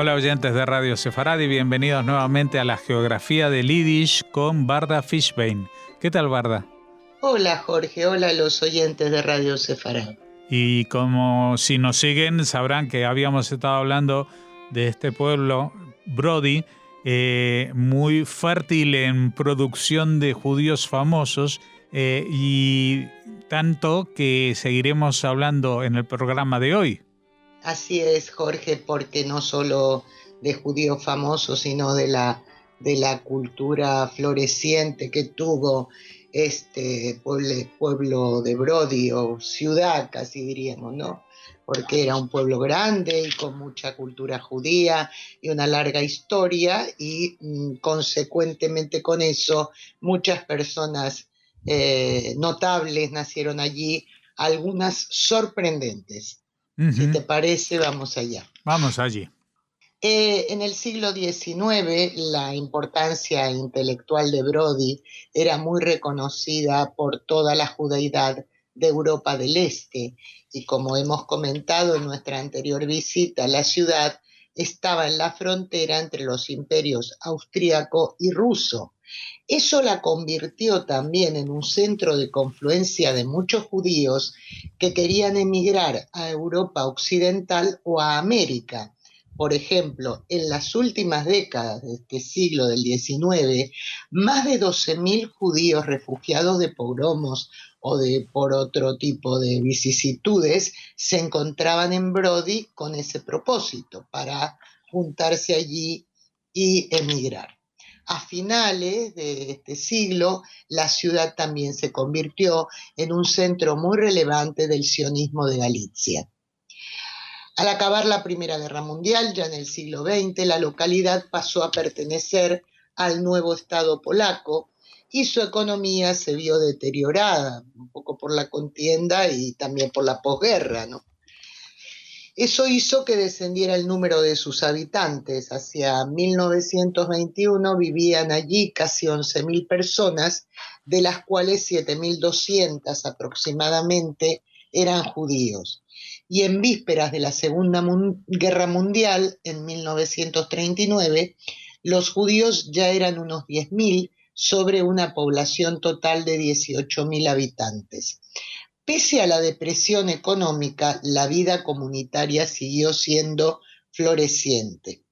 Hola oyentes de Radio Sefarad y bienvenidos nuevamente a la Geografía del Yiddish con Barda Fishbein. ¿Qué tal, Barda? Hola Jorge, hola a los oyentes de Radio Sefarad. Y como si nos siguen sabrán que habíamos estado hablando de este pueblo, Brody, muy fértil en producción de judíos famosos, y tanto que seguiremos hablando en el programa de hoy. Así es, Jorge, porque no solo de judíos famosos, sino de la cultura floreciente que tuvo este pueblo de Brody, o ciudad casi diríamos, ¿no? Porque era un pueblo grande y con mucha cultura judía y una larga historia, y consecuentemente con eso muchas personas notables nacieron allí, algunas sorprendentes. Si te parece, vamos allá. Vamos allí. En el siglo XIX, la importancia intelectual de Brody era muy reconocida por toda la judeidad de Europa del Este, y como hemos comentado en nuestra anterior visita, la ciudad estaba en la frontera entre los imperios austríaco y ruso. Eso la convirtió también en un centro de confluencia de muchos judíos que querían emigrar a Europa Occidental o a América. Por ejemplo, en las últimas décadas de este siglo del XIX, más de 12.000 judíos refugiados de pogromos o por otro tipo de vicisitudes se encontraban en Brody con ese propósito, para juntarse allí y emigrar. A finales de este siglo, la ciudad también se convirtió en un centro muy relevante del sionismo de Galicia. Al acabar la Primera Guerra Mundial, ya en el siglo XX, la localidad pasó a pertenecer al nuevo Estado polaco y su economía se vio deteriorada, un poco por la contienda y también por la posguerra, ¿no? Eso hizo que descendiera el número de sus habitantes. Hacia 1921 vivían allí casi 11.000 personas, de las cuales 7.200 aproximadamente eran judíos. Y en vísperas de la Segunda Guerra Mundial, en 1939, los judíos ya eran unos 10.000 sobre una población total de 18.000 habitantes. Pese a la depresión económica, la vida comunitaria siguió siendo floreciente.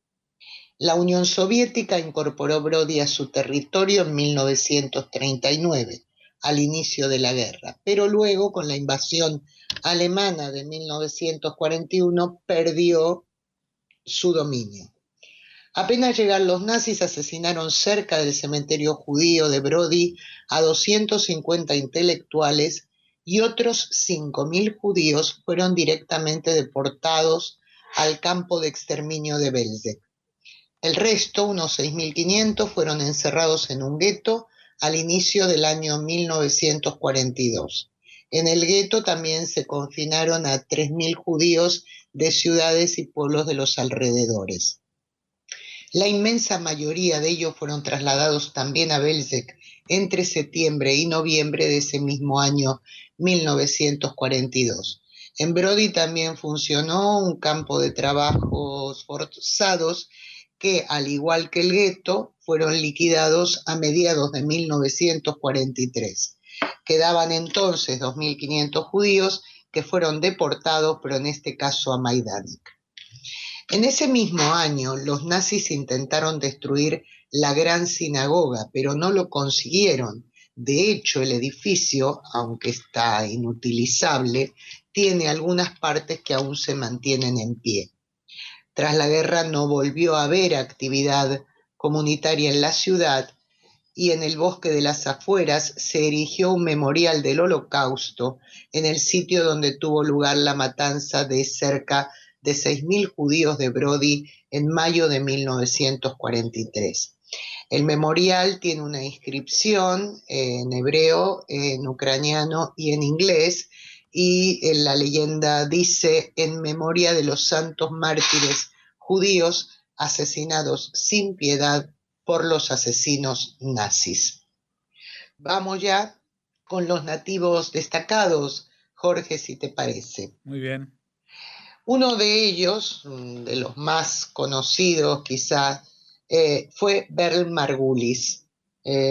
La Unión Soviética incorporó Brody a su territorio en 1939, al inicio de la guerra, pero luego, con la invasión alemana de 1941, perdió su dominio. Apenas llegaron los nazis, asesinaron cerca del cementerio judío de Brody a 250 intelectuales, y otros 5.000 judíos fueron directamente deportados al campo de exterminio de Belzec. El resto, unos 6.500, fueron encerrados en un gueto al inicio del año 1942. En el gueto también se confinaron a 3.000 judíos de ciudades y pueblos de los alrededores. La inmensa mayoría de ellos fueron trasladados también a Belzec entre septiembre y noviembre de ese mismo año 1942. En Brody también funcionó un campo de trabajos forzados que, al igual que el gueto, fueron liquidados a mediados de 1943. Quedaban entonces 2.500 judíos que fueron deportados, pero en este caso a Majdanek. En ese mismo año, los nazis intentaron destruir la gran sinagoga, pero no lo consiguieron. De hecho, el edificio, aunque está inutilizable, tiene algunas partes que aún se mantienen en pie. Tras la guerra no volvió a haber actividad comunitaria en la ciudad, y en el bosque de las afueras se erigió un memorial del Holocausto en el sitio donde tuvo lugar la matanza de cerca de 6.000 judíos de Brody en mayo de 1943. El memorial tiene una inscripción en hebreo, en ucraniano y en inglés, y la leyenda dice: en memoria de los santos mártires judíos asesinados sin piedad por los asesinos nazis. Vamos ya con los nativos destacados, Jorge, si te parece. Muy bien. Uno de ellos, de los más conocidos quizá, fue Beryl Margulis,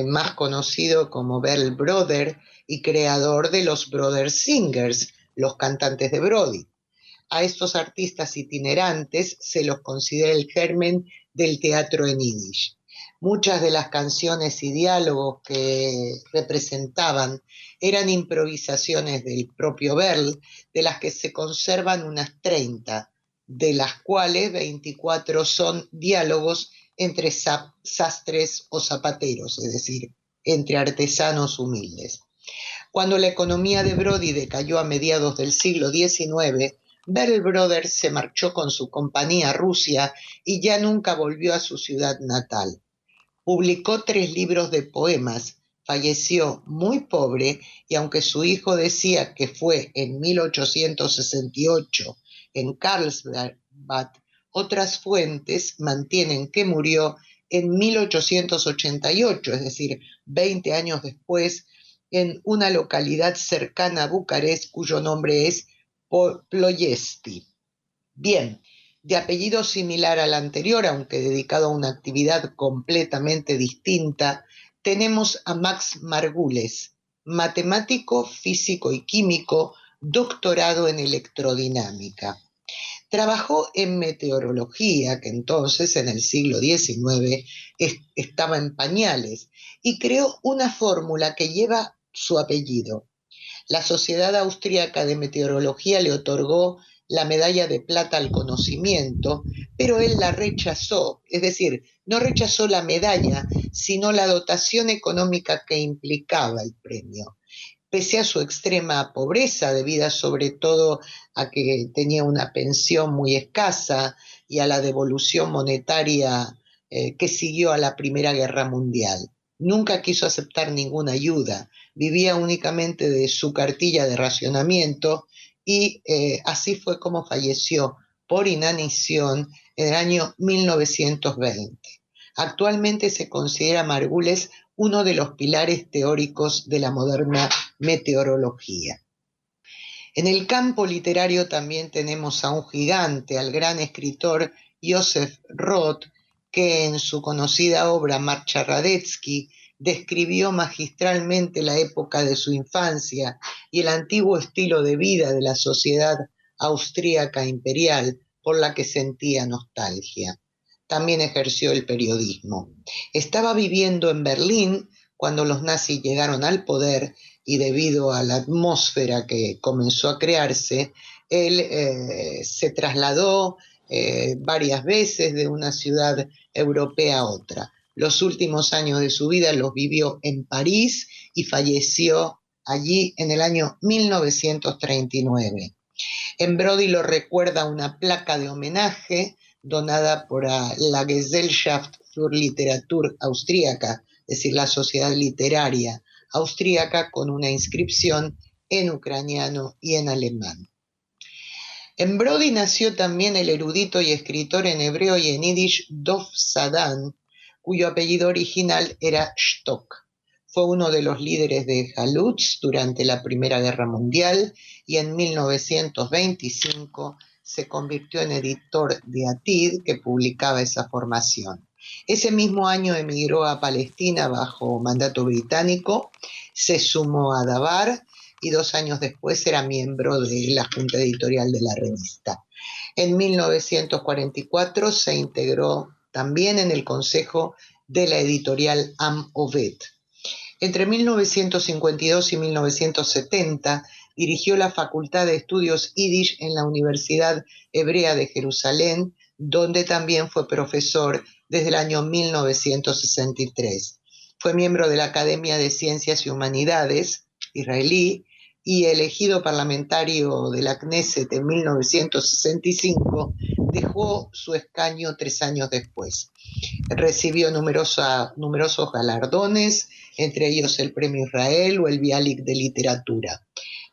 más conocido como Beryl Brother y creador de los Brother Singers, los cantantes de Brody. A estos artistas itinerantes se los considera el germen del teatro en yiddish. Muchas de las canciones y diálogos que representaban eran improvisaciones del propio Beryl, de las que se conservan unas 30, de las cuales 24 son diálogos entre sastres o zapateros, es decir, entre artesanos humildes. Cuando la economía de Brody decayó a mediados del siglo XIX, Beryl Brothers se marchó con su compañía a Rusia y ya nunca volvió a su ciudad natal. Publicó 3 libros de poemas, falleció muy pobre y aunque su hijo decía que fue en 1868 en Carlsbad, otras fuentes mantienen que murió en 1888, es decir, 20 años después, en una localidad cercana a Bucarest cuyo nombre es Ploiesti. Bien, de apellido similar al anterior, aunque dedicado a una actividad completamente distinta, tenemos a Max Margules, matemático, físico y químico, doctorado en electrodinámica. Trabajó en meteorología, que entonces, en el siglo XIX, estaba en pañales, y creó una fórmula que lleva su apellido. La Sociedad Austríaca de Meteorología le otorgó la medalla de plata al conocimiento, pero él la rechazó, es decir, no rechazó la medalla, sino la dotación económica que implicaba el premio. Pese a su extrema pobreza, debida sobre todo a que tenía una pensión muy escasa y a la devolución monetaria que siguió a la Primera Guerra Mundial. Nunca quiso aceptar ninguna ayuda, vivía únicamente de su cartilla de racionamiento y así fue como falleció por inanición en el año 1920. Actualmente se considera Margules uno de los pilares teóricos de la moderna meteorología. En el campo literario también tenemos a un gigante, al gran escritor Joseph Roth, que en su conocida obra Marcha Radetzky describió magistralmente la época de su infancia y el antiguo estilo de vida de la sociedad austríaca imperial por la que sentía nostalgia. También ejerció el periodismo. Estaba viviendo en Berlín cuando los nazis llegaron al poder y debido a la atmósfera que comenzó a crearse, él se trasladó varias veces de una ciudad europea a otra. Los últimos años de su vida los vivió en París y falleció allí en el año 1939. En Brody lo recuerda una placa de homenaje donada por la Gesellschaft für Literatur Austríaca, es decir, la Sociedad Literaria Austríaca, con una inscripción en ucraniano y en alemán. En Brody nació también el erudito y escritor en hebreo y en yiddish Dov Sadan, cuyo apellido original era Stock. Fue uno de los líderes de Halutz durante la Primera Guerra Mundial y en 1925 se convirtió en editor de Atid, que publicaba esa formación. Ese mismo año emigró a Palestina bajo mandato británico, se sumó a Dabar y 2 años después era miembro de la junta editorial de la revista. En 1944 se integró también en el consejo de la editorial Am Oved. Entre 1952 y 1970 dirigió la Facultad de Estudios Yiddish en la Universidad Hebrea de Jerusalén, donde también fue profesor desde el año 1963. Fue miembro de la Academia de Ciencias y Humanidades israelí y elegido parlamentario de la Knesset en 1965, dejó su escaño 3 años después. Recibió numerosos galardones, entre ellos el Premio Israel o el Bialik de Literatura.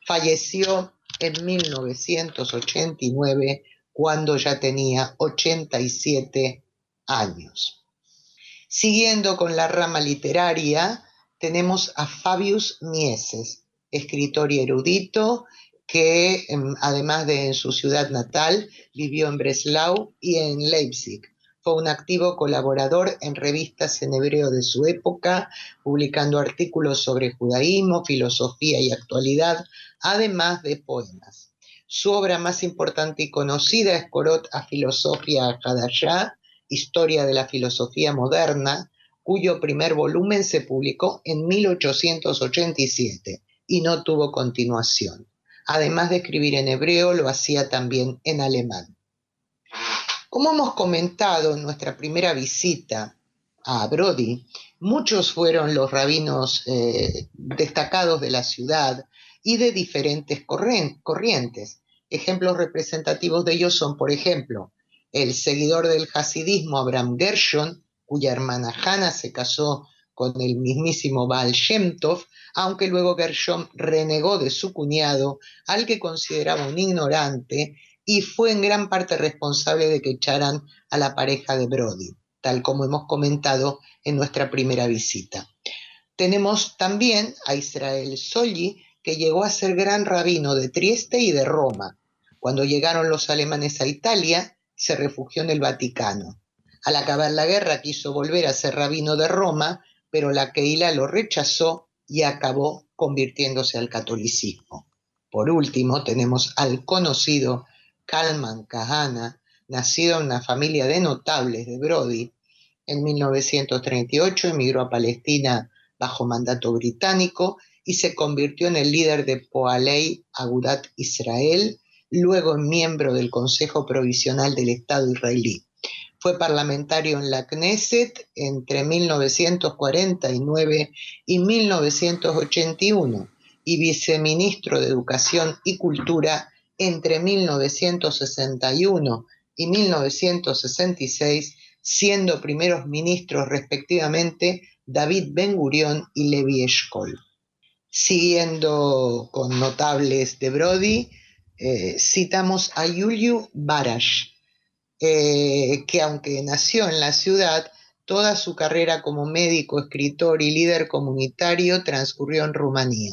Falleció en 1989 cuando ya tenía 87 años. Siguiendo con la rama literaria, tenemos a Fabius Mieses, escritor y erudito que además de en su ciudad natal, vivió en Breslau y en Leipzig. Fue un activo colaborador en revistas en hebreo de su época, publicando artículos sobre judaísmo, filosofía y actualidad, además de poemas. Su obra más importante y conocida es Korot HaFilosofia HaDashá, Historia de la Filosofía Moderna, cuyo primer volumen se publicó en 1887 y no tuvo continuación. Además de escribir en hebreo, lo hacía también en alemán. Como hemos comentado en nuestra primera visita a Brody, muchos fueron los rabinos destacados de la ciudad y de diferentes corrientes. Ejemplos representativos de ellos son, por ejemplo, el seguidor del hasidismo Abraham Gershon, cuya hermana Hannah se casó con el mismísimo Baal Shem Tov, aunque luego Gershon renegó de su cuñado, al que consideraba un ignorante, y fue en gran parte responsable de que echaran a la pareja de Brody, tal como hemos comentado en nuestra primera visita. Tenemos también a Israel Solli, que llegó a ser gran rabino de Trieste y de Roma. Cuando llegaron los alemanes a Italia, se refugió en el Vaticano. Al acabar la guerra quiso volver a ser rabino de Roma, pero la Kehila lo rechazó y acabó convirtiéndose al catolicismo. Por último, tenemos al conocido Kalman Kahana, nacido en una familia de notables de Brody. En 1938 emigró a Palestina bajo mandato británico y se convirtió en el líder de Poalei Agudat Israel, luego en miembro del Consejo Provisional del Estado israelí. Fue parlamentario en la Knesset entre 1949 y 1981 y viceministro de Educación y Cultura entre 1961 y 1966, siendo primeros ministros respectivamente David Ben-Gurión y Levi Eshkol. Siguiendo con notables de Brody, citamos a Yuliu Barash, que aunque nació en la ciudad, toda su carrera como médico, escritor y líder comunitario transcurrió en Rumanía.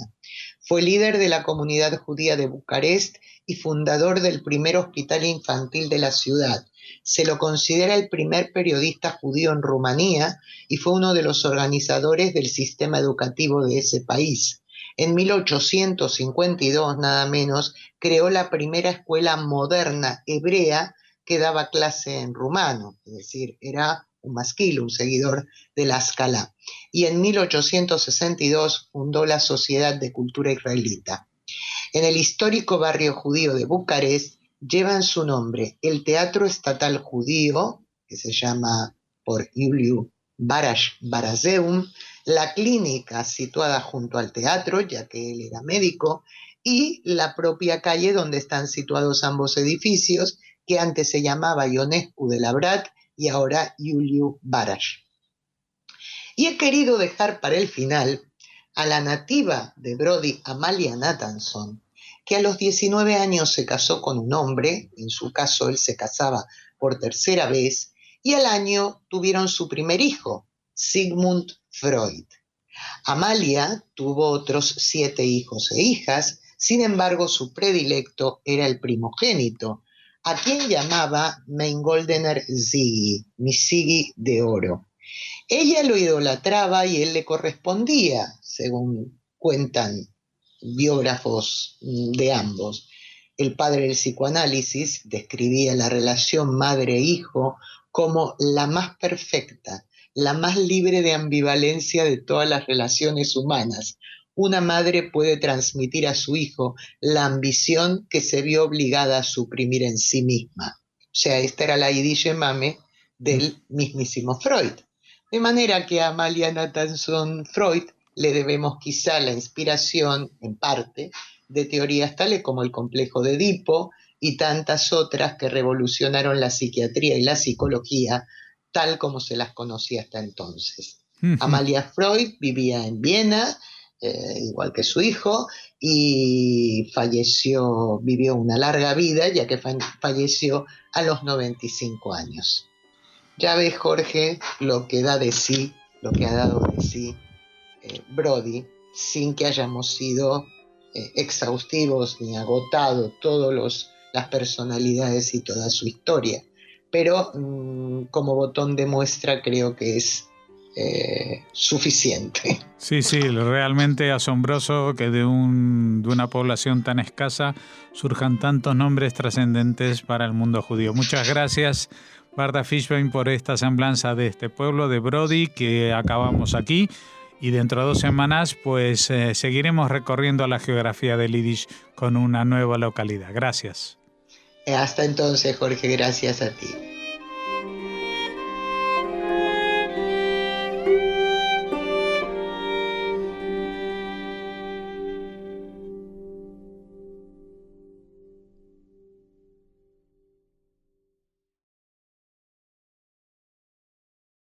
Fue líder de la comunidad judía de Bucarest y fundador del primer hospital infantil de la ciudad. Se lo considera el primer periodista judío en Rumanía y fue uno de los organizadores del sistema educativo de ese país. En 1852, nada menos, creó la primera escuela moderna hebrea que daba clase en rumano, es decir, era un masquil, un seguidor de la Haskalah. Y en 1862 fundó la Sociedad de Cultura Israelita. En el histórico barrio judío de Bucarest llevan su nombre el Teatro Estatal Judío, que se llama por Iuliu Barash Barazeum, la clínica situada junto al teatro, ya que él era médico, y la propia calle donde están situados ambos edificios, que antes se llamaba Ionescu de Labrat y ahora Iuliu Barash. Y he querido dejar para el final a la nativa de Brody, Amalia Nathanson, que a los 19 años se casó con un hombre, en su caso él se casaba por tercera vez, y al año tuvieron su primer hijo, Sigmund Freud. Amalia tuvo otros 7 hijos e hijas, sin embargo su predilecto era el primogénito, a quien llamaba Mein Goldener Ziggy, mi Ziggy de oro. Ella lo idolatraba y él le correspondía, según cuentan biógrafos de ambos. El padre del psicoanálisis describía la relación madre-hijo como la más perfecta, la más libre de ambivalencia de todas las relaciones humanas. Una madre puede transmitir a su hijo la ambición que se vio obligada a suprimir en sí misma. O sea, esta era la Yiddish mame del mismísimo Freud. De manera que a Amalia Nathanson Freud le debemos quizá la inspiración, en parte, de teorías tales como el complejo de Edipo y tantas otras que revolucionaron la psiquiatría y la psicología, tal como se las conocía hasta entonces. Amalia Freud vivía en Viena, igual que su hijo, y vivió una larga vida, ya que falleció a los 95 años. Ya ves, Jorge, lo que da de sí, lo que ha dado de sí Brody, sin que hayamos sido exhaustivos ni agotado todas las personalidades y toda su historia, pero como botón de muestra creo que es suficiente. Sí, realmente asombroso que de una población tan escasa surjan tantos nombres trascendentes para el mundo judío. Muchas gracias, Varda Fishbein, por esta semblanza de este pueblo de Brody que acabamos aquí. Y dentro de 2 semanas, pues seguiremos recorriendo la geografía del Yiddish con una nueva localidad. Gracias. Hasta entonces, Jorge, gracias a ti.